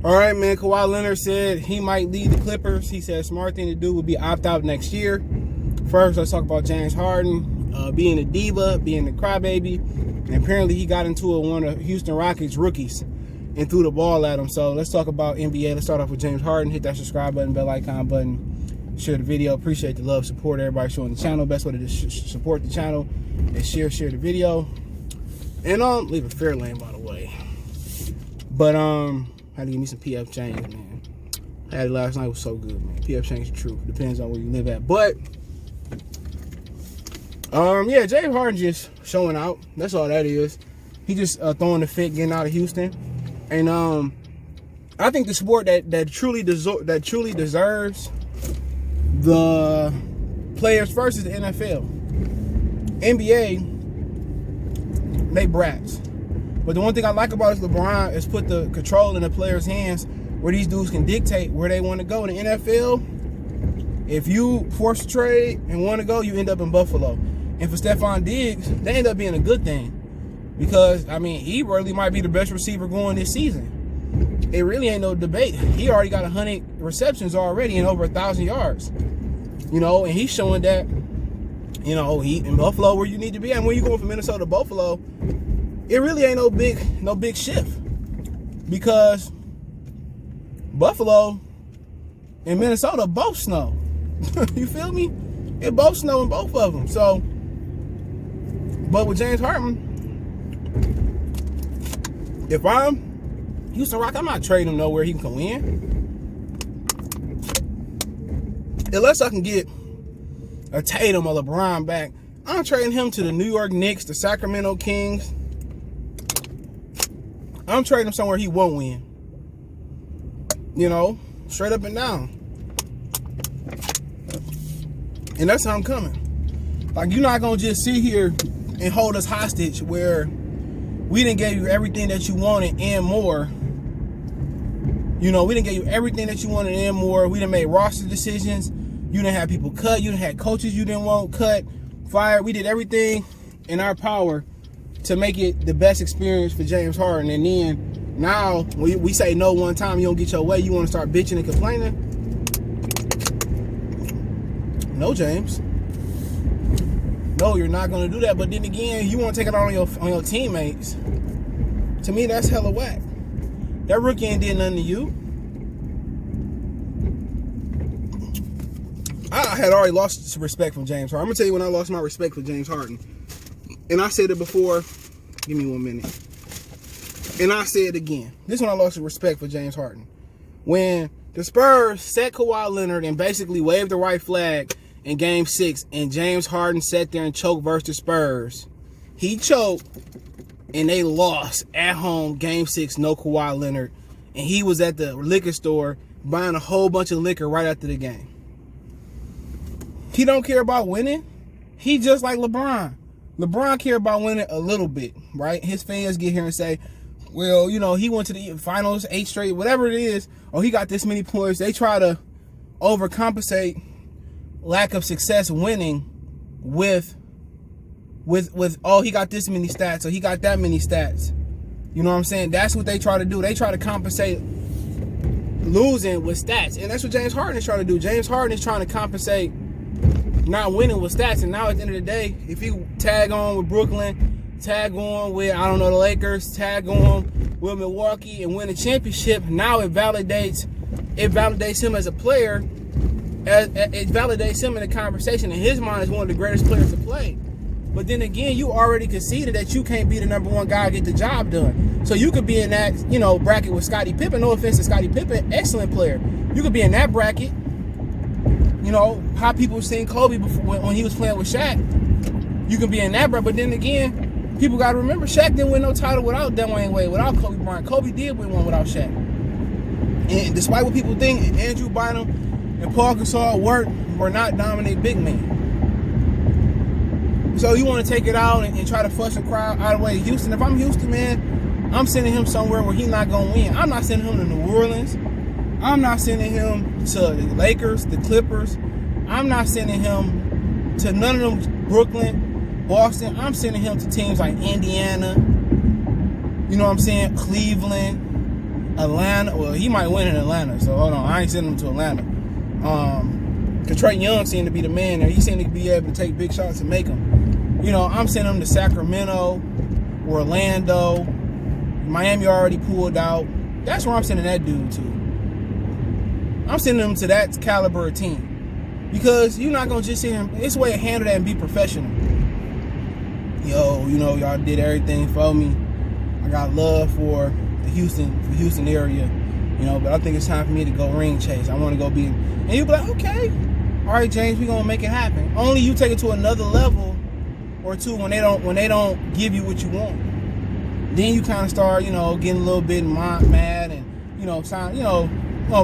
All right, man. Kawhi Leonard said he might lead the Clippers. He said a smart thing to do would be opt out next year. First, let's talk about James Harden being a diva, being a crybaby. And apparently he got into it with one of Houston Rockets rookies and threw the ball at him. So let's talk about NBA. Let's start off with James Harden. Hit that subscribe button, bell icon button. Share the video. Appreciate the love, support, everybody showing the channel. Best way to support the channel is share the video. And leave a fair lane, by the way. But had to give me some PF change, man. I had it last night. It was so good, man. PF change is true. Depends on where you live at. But yeah, James Harden just showing out. That's all that is. He just throwing the fit, getting out of Houston. And I think the sport that truly deserves the players first is the NFL. NBA, they brats. But the one thing I like about is LeBron is put the control in the players' hands where these dudes can dictate where they want to go. In the NFL, if you force a trade and want to go, you end up in Buffalo. And for Stephon Diggs, they end up being a good thing. Because, I mean, he really might be the best receiver going this season. It really ain't no debate. He already got 100 receptions already and over 1,000 yards. You know, and he's showing that, you know, he in Buffalo where you need to be. And when you go from Minnesota to Buffalo, it really ain't no big shift, because Buffalo and Minnesota both snow. You feel me? It both snow in both of them. So, but with James Harden, if I'm Houston Rock, I'm not trading him nowhere he can win, unless I can get a Tatum or LeBron back. I'm trading him to the New York Knicks, the Sacramento Kings. I'm trading him somewhere he won't win. You know, straight up and down. And that's how I'm coming. Like, you're not going to just sit here and hold us hostage where we didn't give you everything that you wanted and more. You know, we didn't give you everything that you wanted and more. We done made roster decisions. You didn't have people cut. You done had coaches you didn't want cut, fired. We did everything in our power to make it the best experience for James Harden. And then now we say no one time, you don't get your way, you want to start bitching and complaining? No, James. No, you're not going to do that. But then again, you want to take it on your teammates. To me, that's hella whack. That rookie ain't did nothing to you. I had already lost respect from James Harden. I'm going to tell you when I lost my respect for James Harden. And I said it before. Give me 1 minute. And I say it again. This is when I lost the respect for James Harden. When the Spurs set Kawhi Leonard and basically waved the white flag in Game 6, and James Harden sat there and choked versus the Spurs. He choked, and they lost at home Game 6, no Kawhi Leonard. And he was at the liquor store buying a whole bunch of liquor right after the game. He don't care about winning. He just like LeBron. LeBron care about winning a little bit, right? His fans get here and say, well, you know, he went to the finals 8 straight, whatever it is, or he got this many points. They try to overcompensate lack of success winning with oh, he got this many stats, or he got that many stats. You know what I'm saying? That's what they try to do. They try to compensate losing with stats. And that's what James Harden is trying to do. James Harden is trying to compensate not winning with stats. And now at the end of the day, if you tag on with Brooklyn, tag on with, I don't know, the Lakers, tag on with Milwaukee and win a championship, now it validates him as a player. It validates him in the conversation. In his mind, as one of the greatest players to play. But then again, you already conceded that you can't be the number one guy to get the job done. So you could be in that, you know, bracket with Scottie Pippen. No offense to Scottie Pippen, excellent player. You could be in that bracket. You know, how people seen Kobe before when he was playing with Shaq. You can be in that bracket. But then again, people got to remember, Shaq didn't win no title without Dwayne Wade, without Kobe Bryant. Kobe did win one without Shaq. And despite what people think, Andrew Bynum and Paul Gasol were not dominant big men. So you want to take it out and try to fuss and cry out of the way to Houston. If I'm Houston, man, I'm sending him somewhere where he's not going to win. I'm not sending him to New Orleans. I'm not sending him to the Lakers, the Clippers. I'm not sending him to none of them, Brooklyn, Boston. I'm sending him to teams like Indiana, you know what I'm saying, Cleveland, Atlanta. Well, he might win in Atlanta. So hold on, I ain't sending him to Atlanta. Cause Trae Young seemed to be the man there. He seemed to be able to take big shots and make them. You know, I'm sending him to Sacramento, Orlando. Miami already pulled out. That's where I'm sending that dude to. I'm sending him to that caliber of team. Because you're not going to just sit him. It's a way to handle that and be professional. Yo, you know, y'all did everything for me. I got love for the Houston area. You know, but I think it's time for me to go ring chase. I want to go be. And you'll be like, okay. All right, James, we're going to make it happen. Only you take it to another level or two when they don't give you what you want. Then you kind of start, you know, getting a little bit mad and, you know,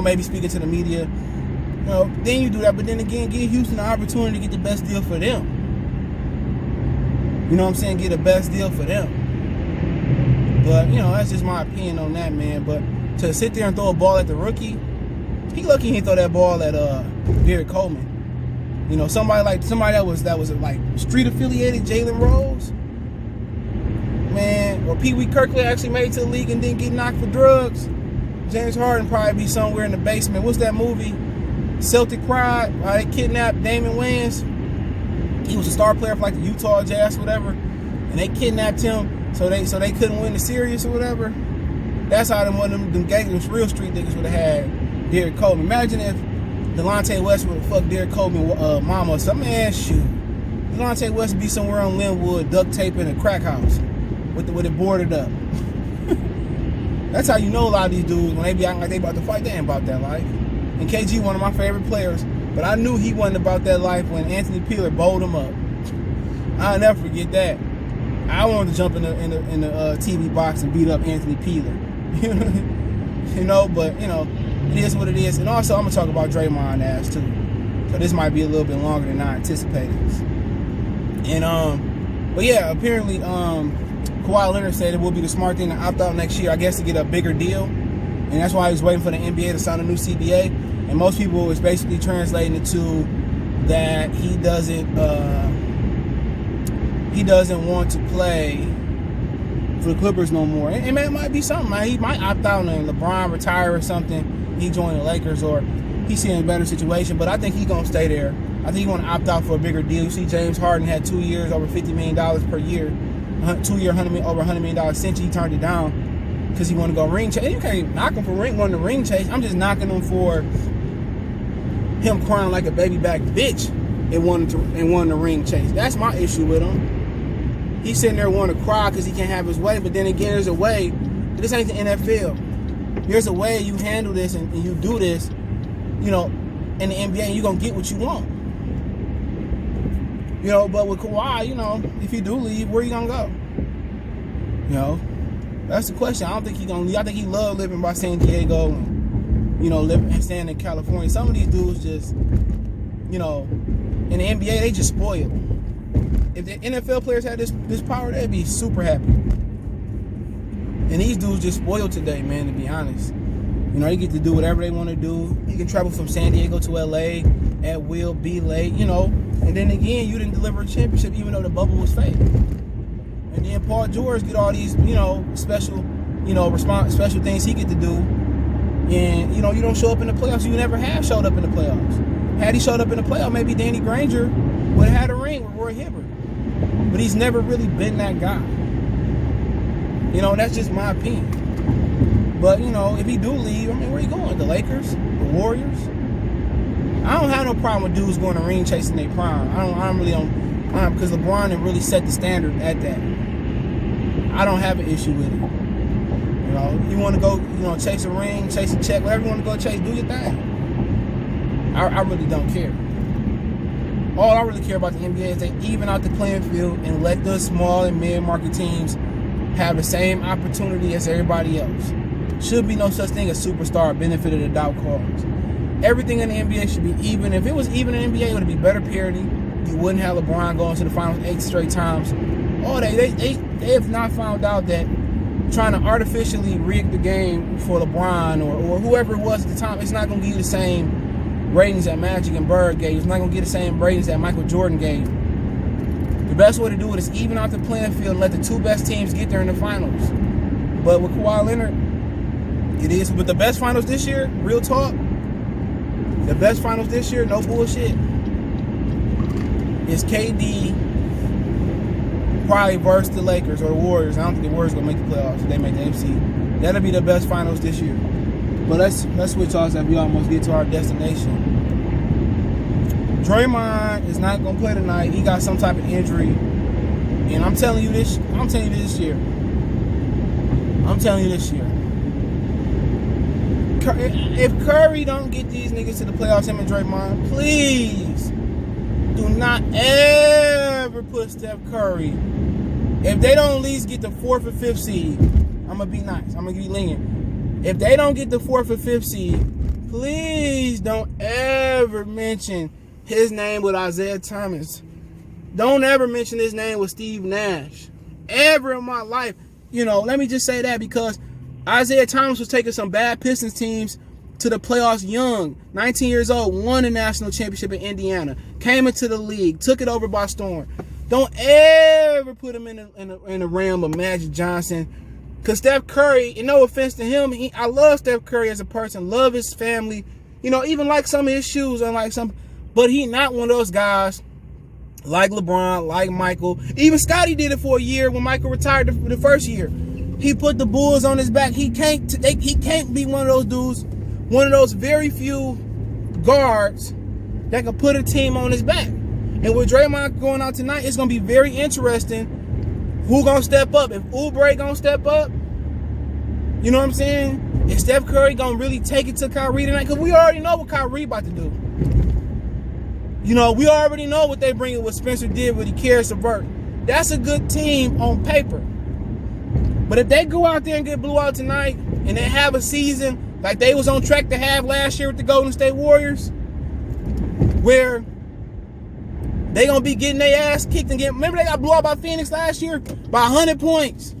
maybe speaking to the media. You know, then you do that. But then again, give Houston the opportunity to get the best deal for them. You know what I'm saying? Get the best deal for them. But, you know, that's just my opinion on that, man. But to sit there and throw a ball at the rookie, he lucky he didn't throw that ball at Derek Coleman. You know, somebody that was like street affiliated, Jalen Rose. Man, or Pee Wee Kirkland actually made it to the league and didn't get knocked for drugs. James Harden probably be somewhere in the basement. What's that movie? Celtic Pride. They kidnapped Damon Wayans. He was a star player for like the Utah Jazz or whatever, and they kidnapped him so they couldn't win the series or whatever. That's how them real street niggas would have had Derek Coleman. Imagine if Delonte West would have fucked Derek Coleman mama or something. Man, shoot. Delonte West would be somewhere on Linwood duct taping a crack house with it boarded up. That's how you know a lot of these dudes, when they be acting like they about to fight, they ain't about that life. And KG, one of my favorite players, but I knew he wasn't about that life when Anthony Peeler bowled him up. I'll never forget that. I wanted to jump in the TV box and beat up Anthony Peeler. You know, but, you know, it is what it is. And also, I'm going to talk about Draymond ass, too. So this might be a little bit longer than I anticipated. And, but yeah, apparently, Kawhi Leonard said it will be the smart thing to opt out next year, I guess, to get a bigger deal. And that's why he was waiting for the NBA to sign a new CBA. And most people was basically translating it to that he doesn't want to play for the Clippers no more. And it might be something, man. He might opt out and LeBron retire or something. He join the Lakers or he's in a better situation. But I think he's going to stay there. I think he want to opt out for a bigger deal. You see, James Harden had 2 years, over $50 million per year. 2 year, over $100 million extension. He turned it down because he wanted to go ring chase. And you can't even knock him for wanting to ring chase. I'm just knocking him for him crying like a baby back bitch and wanting to ring chase. That's my issue with him. He's sitting there wanting to cry because he can't have his way. But then again, there's a way. This ain't the NFL. There's a way you handle this and you do this, you know, in the NBA, and you're going to get what you want. You know, but with Kawhi, you know, if he do leave, where you gonna go? You know, that's the question. I don't think he gonna leave. I think he love living by San Diego and, you know, living and staying in California. Some of these dudes just, you know, in the NBA, they just spoiled. If the NFL players had this power, they'd be super happy. And these dudes just spoiled today, man, to be honest. You know, they get to do whatever they want to do. You can travel from San Diego to LA at will, be late, you know. And then again, you didn't deliver a championship even though the bubble was fake. And then Paul George get all these, you know, special things he get to do. And, you know, you don't show up in the playoffs. You never have showed up in the playoffs. Had he showed up in the playoffs, maybe Danny Granger would have had a ring with Roy Hibbert. But he's never really been that guy. You know, that's just my opinion. But, you know, if he do leave, I mean, where you going? The Lakers? The Warriors? I don't have no problem with dudes going to ring chasing their prime. Because LeBron didn't really set the standard at that. I don't have an issue with it. You know, you want to go, you know, chase a ring, chase a check, whatever you want to go chase, do your thing. I really don't care. All I really care about the NBA is they even out the playing field and let the small and mid-market teams have the same opportunity as everybody else. Should be no such thing as superstar benefit of the doubt clause. Everything in the NBA should be even. If it was even in the NBA, it would be better parity. You wouldn't have LeBron going to the finals 8 straight times. Oh, they have not found out that trying to artificially rig the game for LeBron or whoever it was at the time, it's not going to give you the same ratings that Magic and Bird gave. It's not going to get the same ratings that Michael Jordan gave. The best way to do it is even out the playing field and let the two best teams get there in the finals. But with Kawhi Leonard, It is, but the best finals this year, real talk, the best finals this year, no bullshit, is KD probably versus the Lakers or the Warriors. I don't think the Warriors going to make the playoffs if they make the NFC. That'll be the best finals this year. But let's switch off so we almost get to our destination. Draymond is not going to play tonight. He got some type of injury. And I'm telling you this year. If Curry don't get these niggas to the playoffs, him and Draymond, please do not ever put Steph Curry. If they don't at least get the 4th or 5th seed, I'm going to be nice. I'm going to be lenient. If they don't get the 4th or 5th seed, please don't ever mention his name with Isaiah Thomas. Don't ever mention his name with Steve Nash. Ever in my life. Let me just say that because Isaiah Thomas was taking some bad Pistons teams to the playoffs young. 19 years old, won a national championship in Indiana. Came into the league, took it over by storm. Don't ever put him in the realm of Magic Johnson. Because Steph Curry, and no offense to him, I love Steph Curry as a person, love his family. Even like some of his shoes, but he not one of those guys like LeBron, like Michael. Even Scottie did it for a year when Michael retired the first year. He put the Bulls on his back. He can't be one of those dudes, one of those very few guards that can put a team on his back. And with Draymond going out tonight, it's going to be very interesting who going to step up. If Oubre going to step up, you know what I'm saying? Is Steph Curry going to really take it to Kyrie tonight? Because we already know what Kyrie about to do. We already know what they bringing, what Spencer did, what he cares to Burt. That's a good team on paper. But if they go out there and get blew out tonight and they have a season like they was on track to have last year with the Golden State Warriors, where they going to be getting their ass kicked and remember they got blew out by Phoenix last year by 100 points.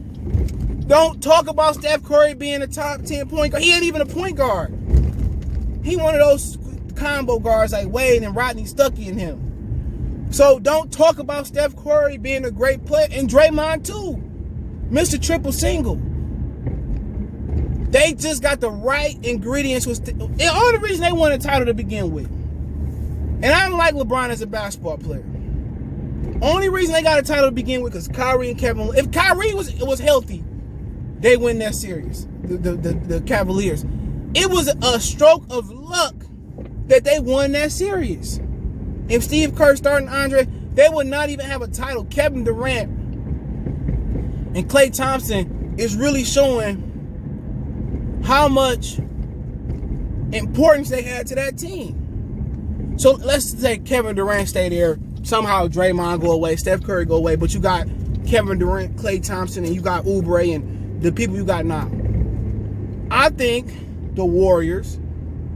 Don't talk about Steph Curry being a top 10 point guard. He ain't even a point guard. He one of those combo guards like Wade and Rodney Stuckey in him. So don't talk about Steph Curry being a great player, and Draymond too. Mr. Triple Single. They just got the right ingredients. The only reason they won a title to begin with. And I don't like LeBron as a basketball player. Only reason they got a title to begin with is Kyrie and Kevin. If Kyrie was healthy, they win that series. The Cavaliers. It was a stroke of luck that they won that series. If Steve Kerr starting Andre, they would not even have a title. Kevin Durant and Klay Thompson is really showing how much importance they had to that team. So let's say Kevin Durant stay there. Somehow Draymond go away, Steph Curry go away, but you got Kevin Durant, Klay Thompson, and you got Oubre and the people you got now. I think the Warriors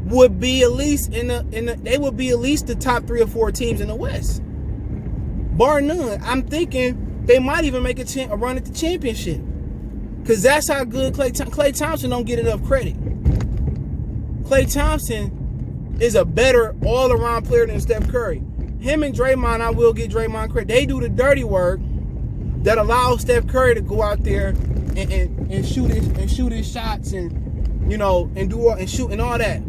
would be at least they would be at least the top 3 or 4 teams in the West. Bar none. I'm thinking they might even make a run at the championship. Because that's how good Klay Thompson don't get enough credit. Klay Thompson is a better all-around player than Steph Curry. Him and Draymond, I will get Draymond credit. They do the dirty work that allows Steph Curry to go out there and shoot his shots and shoot and all that.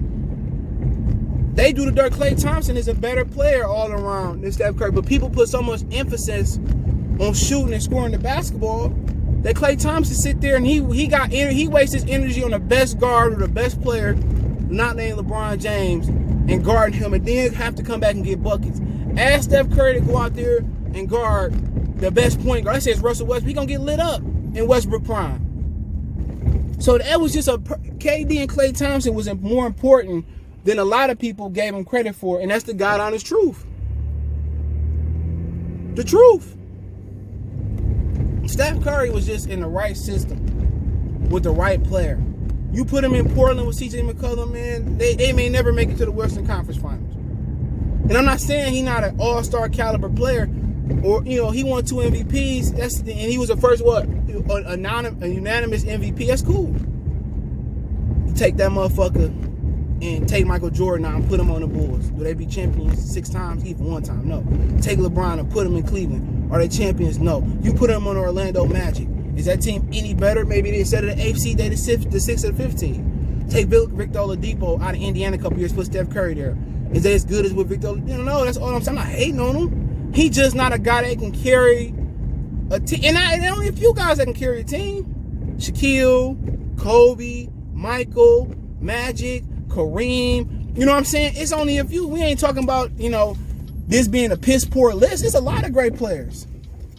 They do the dirt. Klay Thompson is a better player all around than Steph Curry, but people put so much emphasis on shooting and scoring the basketball that Klay Thompson sit there and he wastes his energy on the best guard or the best player, not named LeBron James, and guarding him, and then have to come back and get buckets. Ask Steph Curry to go out there and guard the best point guard. I say it's Russell Westbrook. He gonna get lit up in Westbrook prime. So that was just KD and Klay Thompson was more important than a lot of people gave him credit for, and that's the God honest truth. The truth. Steph Curry was just in the right system with the right player. You put him in Portland with CJ McCollum, man, they may never make it to the Western Conference Finals. And I'm not saying he's not an all-star caliber player, or he won 2 MVPs. And he was the first a unanimous MVP. That's cool. You take that motherfucker and take Michael Jordan out and put him on the Bulls. Do they be champions 6 times? Even 1 time? No. Take LeBron and put him in Cleveland. Are they champions? No. You put them on Orlando Magic. Is that team any better? Maybe instead of the 8th seed, they the 6th or 15. Take Victor Oladipo out of Indiana a couple years, put Steph Curry there. Is they as good as with Victor Oladipo? No, that's all I'm saying. I'm not hating on him. He just not a guy that can carry a team. And only a few guys that can carry a team. Shaquille, Kobe, Michael, Magic, Kareem. You know what I'm saying? It's only a few. We ain't talking about, this being a piss poor list. It's a lot of great players.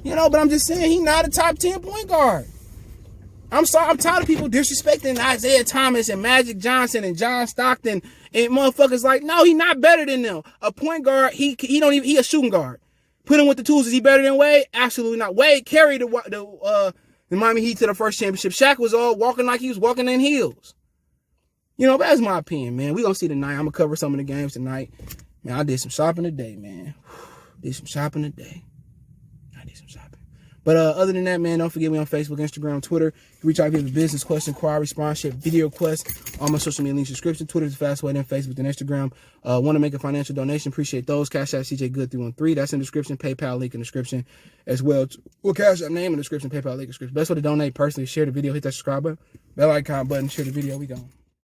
But I'm just saying he's not a top 10 point guard. I'm sorry, I'm tired of people disrespecting Isaiah Thomas and Magic Johnson and John Stockton and motherfuckers like, no, he's not better than them. A point guard, he a shooting guard. Put him with the tools. Is he better than Wade? Absolutely not. Wade carried the Miami Heat to the first championship. Shaq was all walking like he was walking in heels. But that's my opinion, man. We gonna see tonight. I'm gonna cover some of the games tonight. Man, I did some shopping today, man. Did some shopping today. But other than that, man, don't forget me on Facebook, Instagram, Twitter. You can reach out if you have a business question, inquiry, sponsorship, video request. All my social media links, description. Twitter is the fast way, then Facebook, then Instagram. Want to make a financial donation? Appreciate those. Cash App CJ Good 313. That's in the description. PayPal link in the description as well. Well, Cash App name in the description. PayPal link in the description. Best way to donate personally. Share the video. Hit that subscribe button. Bell icon button. Share the video. We gone.